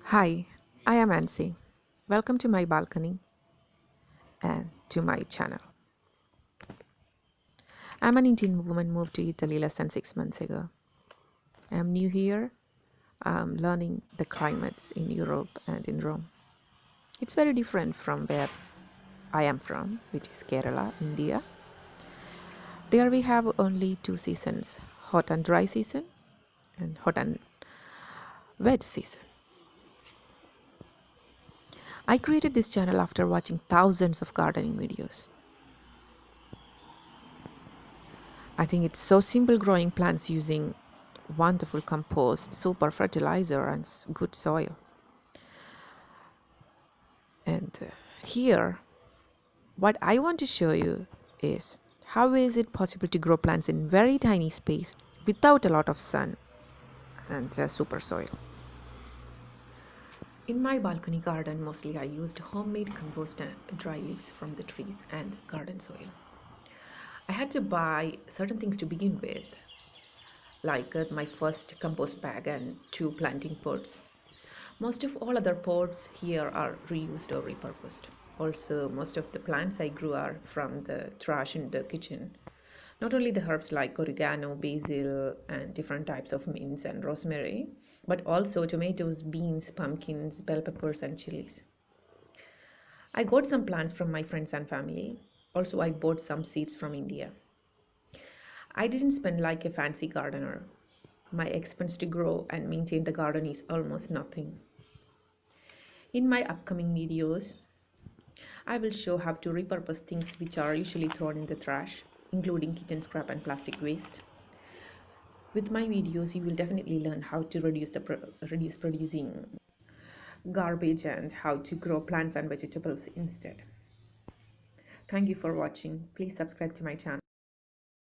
Hi, I am Ansi. Welcome to my balcony and to my channel. I'm an Indian woman moved to Italy less than 6 months ago. I'm new here. I'm learning the climates in Europe and in Rome. It's very different from where I am from, which is Kerala, India. There we have only two seasons, hot and dry season and hot and wet season. I created this channel after watching thousands of gardening videos. I think it's so simple growing plants using wonderful compost, super fertilizer, and good soil. And here, what I want to show you is how is it possible to grow plants in very tiny space without a lot of sun and super soil. In my balcony garden, mostly I used homemade compost and dry leaves from the trees and garden soil. I had to buy certain things to begin with, like my first compost bag and two planting pots. Most of all other pots here are reused or repurposed. Also, most of the plants I grew are from the trash in the kitchen. Not only the herbs like oregano, basil, and different types of mints and rosemary, but also tomatoes, beans, pumpkins, bell peppers, and chilies. I got some plants from my friends and family. Also, I bought some seeds from India. I didn't spend like a fancy gardener. My expense to grow and maintain the garden is almost nothing. In my upcoming videos, I will show how to repurpose things which are usually thrown in the trash, including kitchen scrap and plastic waste. With my videos, you will definitely learn how to reduce producing garbage and how to grow plants and vegetables instead. Thank you for watching. Please subscribe to my channel.